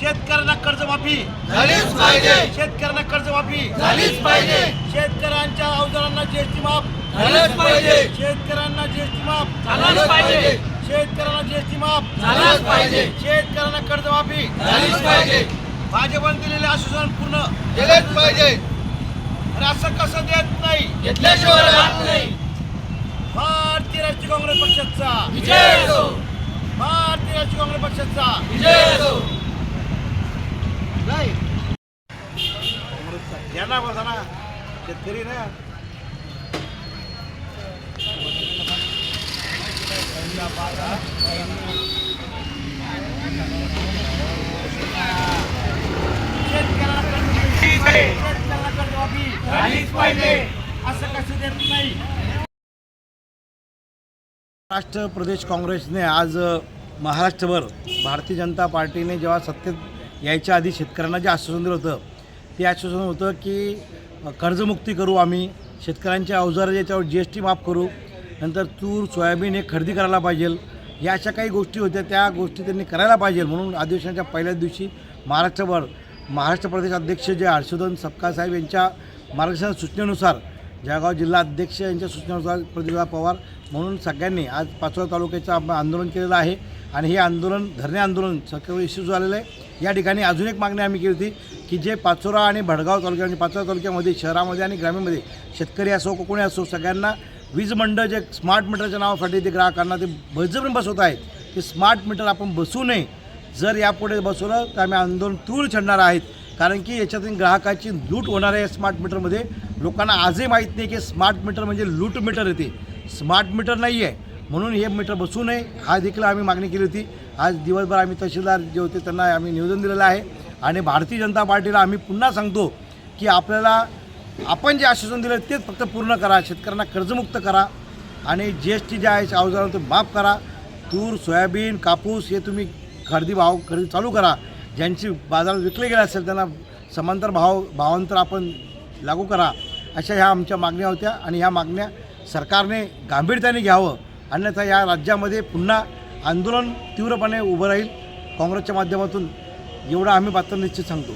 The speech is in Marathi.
शेतकऱ्यांना कर्जमाफी झालीच पाहिजे, शेतकऱ्यांना कर्जमाफी झालीच पाहिजे, शेतकऱ्यांच्या अवजारांना जीएसटी माफ झालंच पाहिजे, शेतकऱ्यांना जीएसटी माफ झालंच पाहिजे, शेतकऱ्यांना जीएसटी माफ झालंच पाहिजे, शेतकऱ्यांना कर्जमाफी झालीच पाहिजे, भाजपने दिलेले आश्वासन पूर्ण केलंच पाहिजे. आणि असं कसं देत नाही, घेतल्याशिवाय राहत नाही. भारतीय राष्ट्रीय काँग्रेस पक्षाचा विजय असो, भारतीय राष्ट्रीय काँग्रेस पक्षाचा विजय असो. यांना बसा ना, शेतकरी ना. शेतकऱ्यांना कर्जमाफी झालीच पाहिजे. असं कसं देत नाही. महाराष्ट्र प्रदेश काँग्रेसने आज महाराष्ट्रभर भारतीय जनता पार्टीने जेव्हा सत्तेत यायच्या आधी शेतकऱ्यांना जे आश्वासन दिलं होतं ते आश्वासन होतं की कर्जमुक्ती करू, आम्ही शेतकऱ्यांच्या अवजार याच्यावर जीएसटी माफ करू, नंतर तूर सोयाबीन हे खरेदी करायला पाहिजे, या अशा काही गोष्टी होत्या. त्या गोष्टी त्यांनी करायला पाहिजे म्हणून अधिवेशनाच्या पहिल्याच दिवशी महाराष्ट्रभर महाराष्ट्र प्रदेश अध्यक्ष जे हर्षवर्धन सपकाळ साहेब यांच्या मार्गदर्शन सूचनेनुसार, जळगाव जिल्हा अध्यक्ष यांच्या सूचनेनुसार प्रतिभा पवार म्हणून सगळ्यांनी आज पाचोरा तालुक्याचं आंदोलन केलेलं आहे. आणि हे आंदोलन धरणे आंदोलन सगळं इश्यू झालेलं आहे. या ठिकाणी अजून एक मागणी आम्ही केली होती की जे पाचोरा आणि भडगाव तालुक्या म्हणजे पाचोरा तालुक्यामध्ये शहरामध्ये आणि ग्रामीणमध्ये शेतकरी असो कोणी असो सगळ्यांना वीज मंडळ जे स्मार्ट मीटरच्या नावासाठी ते ग्राहकांना ते बळजबरीने बसवत आहेत, ते स्मार्ट मीटर आपण बसवू नये. जर यापुढे बसवलं तर आम्ही आंदोलन तीव्र छेडणार आहेत. कारण की याच्यातून ग्राहकाची लूट होणार आहे. स्मार्ट मीटरमध्ये लोकांना आजही माहीत नाही की स्मार्ट मीटर म्हणजे लूट मीटर येते, स्मार्ट मीटर नाही आहे. म्हणून हे मीटर बसवू नये हा देखील आम्ही मागणी केली होती. आज दिवसभर आम्ही तहसीलदार जे होते त्यांना आम्ही निवेदन दिलेलं आहे. आणि भारतीय जनता पार्टीला आम्ही पुन्हा सांगतो की आपल्याला आपण जे आश्वासन दिलं तेच फक्त पूर्ण करा, शेतकऱ्यांना कर्जमुक्त करा आणि जीएसटी जे आहे अवजारांना ते माफ करा. तूर सोयाबीन कापूस हे तुम्ही खरेदी चालू करा. ज्यांची बाजारात विकले गेले असेल त्यांना समांतर भावांतर आपण लागू करा. अशा ह्या आमच्या मागण्या होत्या आणि ह्या मागण्या सरकारने गांभीर्याने घ्यावं, अन्यथा या राज्यामध्ये पुन्हा आंदोलन तीव्रपणे उभं राहील काँग्रेसच्या माध्यमातून, एवढं आम्ही पात्र निश्चित सांगतो.